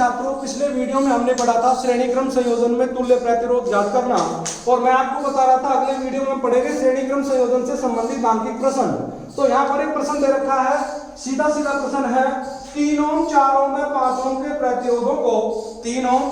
छात्रों, पिछले वीडियो में हमने पढ़ा था श्रेणी क्रम संयोजन में तुल्य प्रतिरोध ज्ञात करना, और मैं आपको बता रहा था अगले वीडियो में पढ़ेंगे श्रेणी क्रम संयोजन से संबंधित नामांकित प्रश्न। तो यहाँ पर एक प्रश्न दे रखा है, सीधा सीधा प्रश्न है, 3 ओम 4 ओम व 5 ओम के प्रतिरोधों को 3 ओम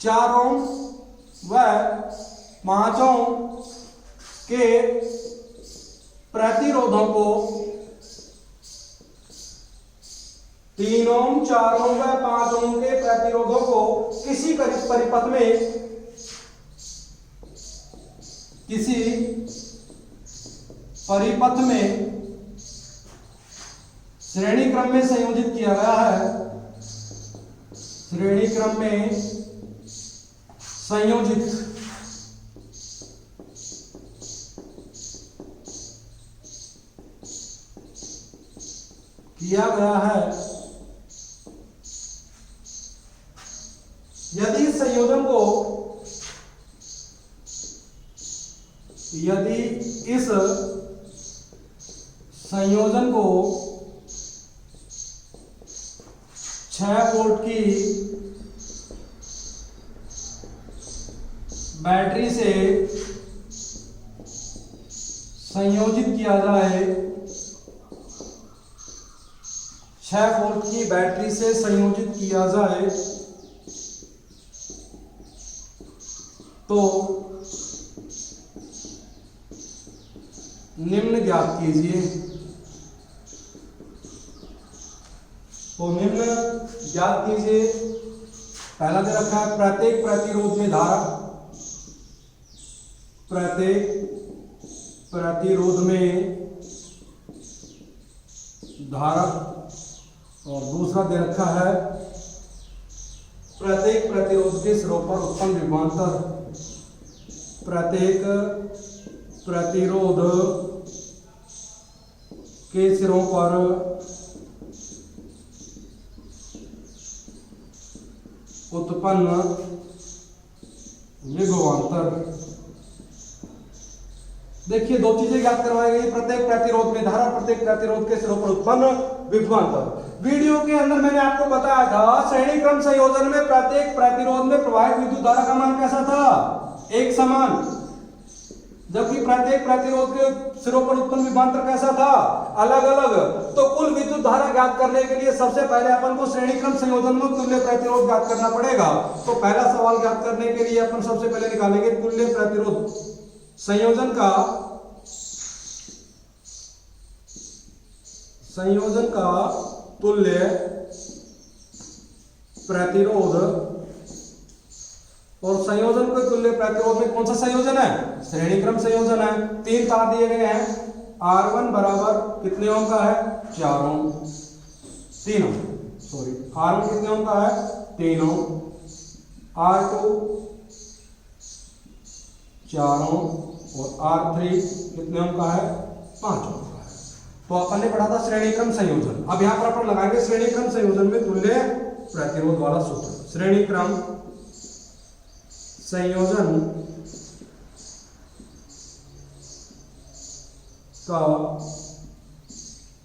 4 ओम व 5 ओम के प्रतिरोधों को 3 ओम 4 ओम व 5 ओम के प्रतिरोधों को किसी परिपथ में श्रेणी क्रम में संयोजित किया गया है। श्रेणी क्रम में संयोजित किया गया है। यदि इस संयोजन को 6 वोल्ट की बैटरी से संयोजित किया जाए, 6 वोल्ट की बैटरी से संयोजित किया जाए तो निम्न ज्ञात कीजिए। तो निम्न ज्ञात कीजिए। पहला दे रखा है, प्रत्येक प्रतिरोध में धारा, प्रत्येक प्रतिरोध में धारा, और दूसरा दे रखा है, प्रत्येक प्रतिरोध के सिरों पर उत्पन्न विभवांतर, प्रत्येक प्रतिरोध के सिरों पर उत्पन्न विभवांतर। देखिए, दो चीजें ज्ञात करवाई गई, प्रत्येक प्रतिरोध में धारा, प्रत्येक प्रतिरोध के सिरों पर उत्पन्न विभवांतर। वीडियो के अंदर मैंने आपको बताया था, श्रेणी क्रम संयोजन में प्रत्येक प्रतिरोध में प्रवाहित विद्युत धारा का मान कैसा था, एक समान, जबकि प्रत्येक प्रतिरोध के सिरों पर उत्पन्न विभवांतर कैसा था, अलग अलग। तो कुल विद्युत धारा ज्ञात करने के लिए सबसे पहले अपन को श्रेणी क्रम संयोजन में तुल्य प्रतिरोध ज्ञात करना पड़ेगा। तो पहला सवाल ज्ञात करने के लिए अपन सबसे पहले निकालेंगे तुल्य प्रतिरोध संयोजन का तुल्य प्रतिरोध, और संयोजन के तुल्य प्रतिरोध में कौन सा संयोजन है, श्रेणी क्रम संयोजन है। 3 तार दिए गए हैं, R1 बराबर कितने ओम का है, 4 ओम, 3 ओम, सॉरी, R1 कितने ओम का है, 3 ओम, R2 4 ओम, और R3 कितने ओम का है, 5 ओम का है। तो अपन ने पढ़ा था श्रेणी क्रम संयोजन। अब यहां पर अपन लगाएंगे श्रेणी क्रम संयोजन में तुल्य प्रतिरोध वाला सूत्र। श्रेणी क्रम संयोजन का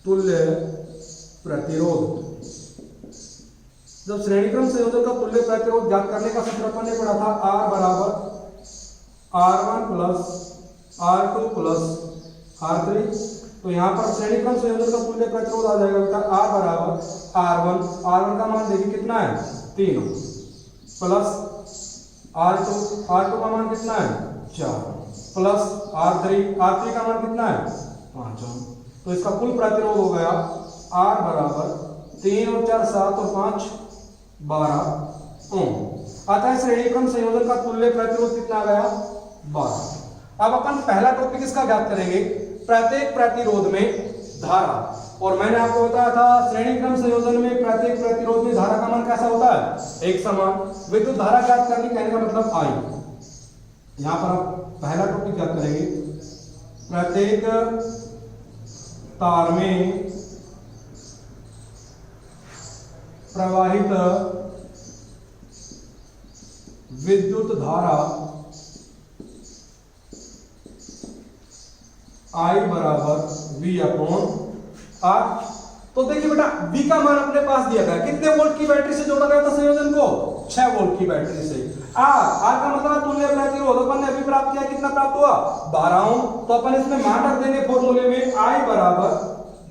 तुल्य प्रतिरोध। जब श्रेणी क्रम संयोजन का तुल्य प्रतिरोध ज्ञात करने का सूत्र अपन ने पढ़ा था, R बराबर R1 plus R2 plus R3। तो यहां पर श्रेणी क्रम संयोजन का तुल्य प्रतिरोध आ जाएगा बेटा, R बराबर R1 का मान देखिए कितना है, 3 ओम, प्लस R2 का मान कितना है, 4, प्लस R3 का मान कितना है, 5 ओम। तो इसका कुल प्रतिरोध हो गया R बराबर 3 और 4 7 और 5 12 ओम। अतः श्रेणी क्रम संयोजन का तुल्य प्रतिरोध कितना गया, 12। अब अपन पहला टॉपिक इसका ज्ञात करेंगे, प्रत्येक प्रतिरोध में धारा। और मैंने आपको बताया था, श्रेणी क्रम संयोजन में प्रत्येक प्रतिरोध में धारा का मान कैसा होता है, एक समान। विद्युत धारा ज्ञात करनी, कहने का मतलब I। यहां पर आप पहला टॉपिक ज्ञात करेंगे, प्रत्येक तार में प्रवाहित विद्युत धारा I बराबर V अपॉन R। तो देखिए बेटा V का मान अपने पास दिया गया, कितने वोल्ट की बैटरी से जोड़ा गया था संयोजन को, 6 वोल्ट की बैटरी से। R का मतलब तुल्य प्रतिरोध अपन ने अभी प्राप्त किया, कितना प्राप्त हुआ 12 ओम। तो अपन इसमें मान रख देंगे फॉर्मूले में, I बराबर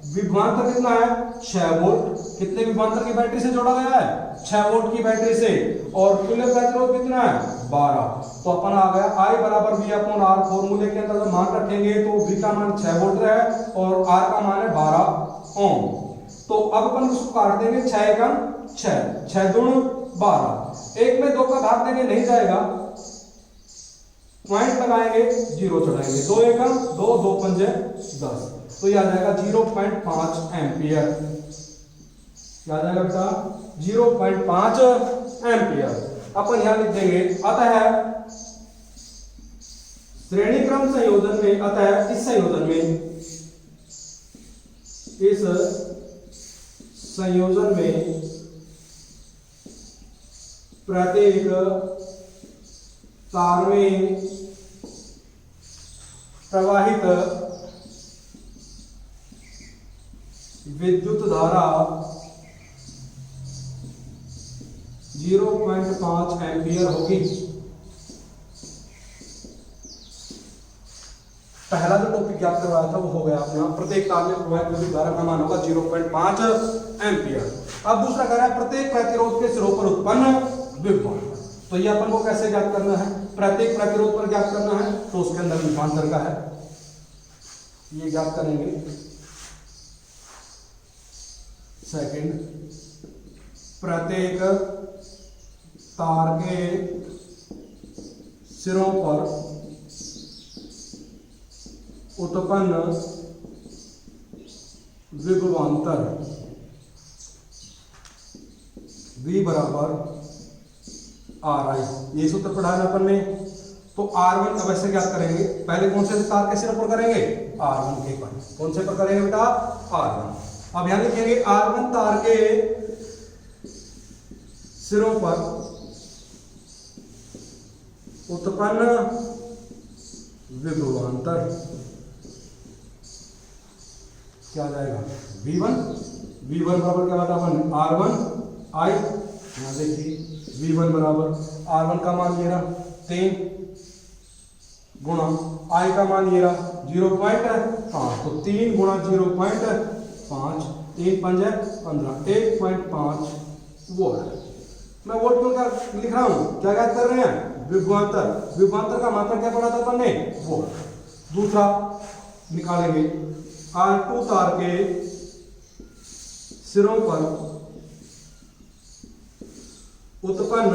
विभवांतर कितना है 6 वोल्ट, कितने विभवांतर की बैटरी से जोड़ा गया है 6 वोल्ट की बैटरी से, और तुल्य प्रतिरोध कितना है 12। तो अपन आ गया I बराबर V अपॉन R, फॉर्मूले के अंदर जब मान रखेंगे तो V का मान 6 वोल्ट है और R का मान है 12 ओम। तो अब अपन उसको काट देंगे, 6 एकम 6, 6 दूनी 12, एक में 2 का भाग देंगे नहीं जाएगा, पॉइंट लगाएंगे 0 चढ़ाएंगे, 2 एकम 2, 2 पंजे 10, तो यह आ जाएगा 0.5 एम्पियर, क्या आ जाएगा बेटा 0.5 एम्पियर। अपन यहां लिख देंगे अतः श्रेणी क्रम संयोजन में, अतः इस संयोजन में, इस संयोजन में प्रत्येक तार में प्रवाहित विद्युत धारा 0.5 एम्पियर होगी। पहला जो टॉपिक याद करवाया था वो हो गया अपना, प्रत्येक तार में प्रवाहित विद्युत धारा का मान होगा 0.5 एम्पियर। अब दूसरा कह रहा है प्रत्येक प्रतिरोध के सिरों पर उत्पन्न विभवांतर, तो ये अपन को कैसे ज्ञात करना है, प्रत्येक प्रतिरोध पर ज्ञात करना है तो उसके अंदर विभवांतर का है, ये ज्ञात करेंगे। सेकंड, प्रत्येक तार के सिरों पर उत्पन्न विभवांतर V बराबर RI, ये सूत्र पढ़ा है अपन ने। तो R1 अब ऐसे क्या करेंगे, पहले कौन से तार के सिरों पर करेंगे R1 के पर, कौन से पर करेंगे बेटा R1। अब यहां लिखेंगे R1 तार के सिरों पर उत्पन्न विभवांतर क्या आ जाएगा V1, V1 बराबर क्या बता अपन R1 I, यहां देखिए V1 बराबर R1 का मान ये रहा 3 गुणा I का मान ये रहा 0.5, तो 3 गुणा 0.5, 3 पंजे 15, 1.5 वोल्ट। मैं वोल्ट क्यों लिख रहा हूं, क्या याद कर रहे हैं विभवांतर, विभवांतर का मात्रक क्या पढ़ा था अपन ने वोल्ट। दूसरा निकालेंगे R2 तार के सिरों पर उत्पन्न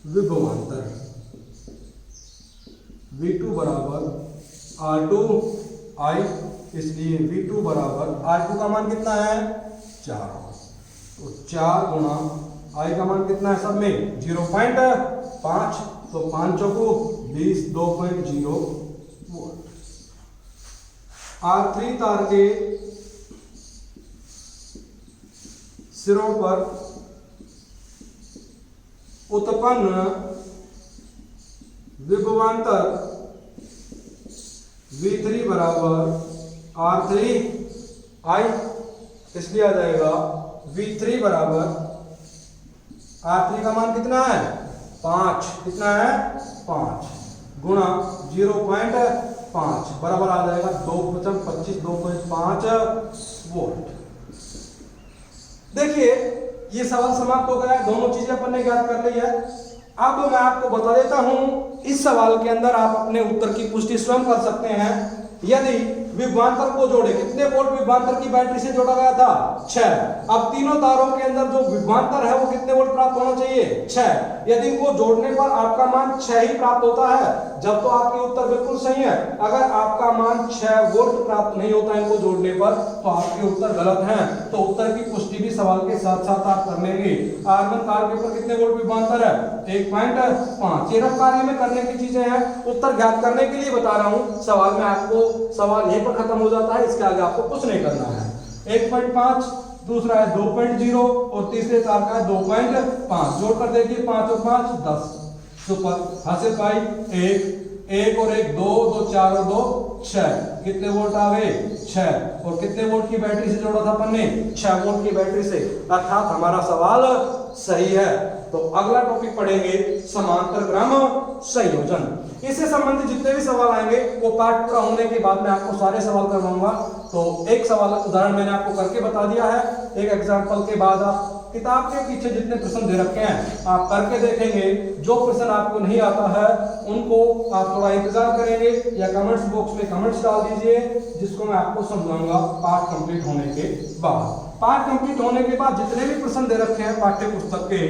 विभवांतर V2 बराबर R2 I, इसलिए V2 बराबर R2 का मान कितना है 4, तो 4 गुणा I का मान कितना है सब में 0.5, तो 5 चौको 20, 2.0 वोल्ट। R3 तार के सिरों पर उत्पन्न विभवांतर V3 बराबर R3 I, इसलिए आ जाएगा V3 बराबर R3 का मान कितना है 5, कितना है 5 गुणा 0.5 बराबर आ जाएगा 2.25, 2.5 वोल्ट। देखिए ये सवाल समाप्त हो गया है, दोनों चीजें अपन ने ज्ञात कर ली है। अब मैं आपको बता देता हूं, इस सवाल के अंदर आप अपने उत्तर की पुष्टि स्वयं कर सकते हैं। यदि विभवांतर को जोड़े, कितने वोल्ट विभवांतर की बैटरी से जोड़ा गया था 6, अब तीनों तारों के अंदर जो विभवांतर है वो कितने वोल्ट प्राप्त होना चाहिए 6। यदि इनको जोड़ने पर आपका मान 6 ही प्राप्त होता है, जब तो आपके उत्तर बिल्कुल सही है। अगर आपका मान 6 वोल्ट प्राप्त नहीं होता इनको जोड़ने पर, तो आपके उत्तर गलत हैं। तो उत्तर की पुष्टि भी सवाल के साथ साथ आप कर लेंगे। R1 तार के ऊपर कितने वोल्ट विभवांतर है 1.5। ये रफ कार्य में करने की चीजें हैं, उत्तर ज्ञात करने के लिए बता रहा हूं। सवाल में आपको सवाल यहीं पर खत्म हो जाता है, इसके आगे आपको कुछ नहीं करना है। 1.5, दूसरा है 2.0 और तीसरे तार का है 2.5। जोड़ कर देखिए 5 और 5 10, सुपर हासिल पाई 1 एक और एक 2, 2 4 और 2 6, कितने वोल्ट आ गए 6, और कितने वोल्ट की बैटरी से जोड़ा था अपन ने 6 वोल्ट की बैटरी से, अर्थात हमारा सवाल सही है। तो अगला टॉपिक पढ़ेंगे समांतर क्रम संयोजन। इससे संबंधित जितने भी सवाल आएंगे वो पार्ट पूरा होने के बाद मैं आपको सारे सवाल करवाऊंगा। तो एक सवाल उदाहरण मैंने आपको करके बता दिया है, एक एग्जांपल के बाद आप किताब के पीछे जितने प्रश्न दे रखे हैं आप करके देखेंगे। जो प्रश्न आपको नहीं आता है उनको आप थोड़ा इंतजार करेंगे या कमेंट्स बॉक्स में कमेंट्स डाल दीजिए, जिसको मैं आपको समझाऊंगा पाठ कंप्लीट होने के बाद। पाठ कंप्लीट होने के बाद जितने भी प्रश्न दे रखे हैं पाठ्य पुस्तक के,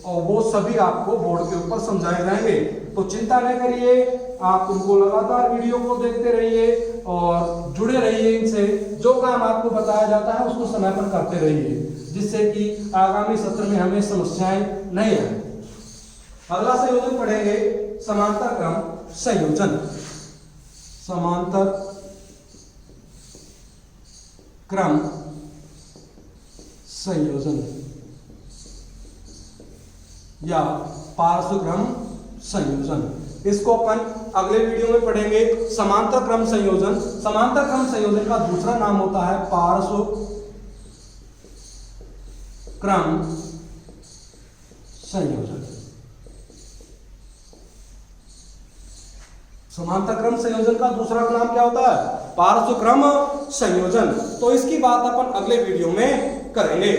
और वो सभी आपको बोर्ड के ऊपर समझाए जाएंगे। तो चिंता न करिए, आप उनको लगातार वीडियो को देखते रहिए और जुड़े रहिए इनसे। जो काम आपको बताया जाता है उसको समय पर करते रहिए, जिससे कि आगामी सत्र में हमें समस्याएं नहीं आए। अगला संयोजन पढ़ेंगे समांतर क्रम संयोजन। समांतर क्रम संयोजन या पार्श्व क्रम संयोजन, इसको अपन अगले वीडियो में पढ़ेंगे। समांतर क्रम संयोजन, समांतर क्रम संयोजन का दूसरा नाम होता है पार्श्व क्रम संयोजन। समांतर क्रम संयोजन का दूसरा नाम क्या होता है? पार्श्व क्रम संयोजन। तो इसकी बात अपन अगले वीडियो में करेंगे।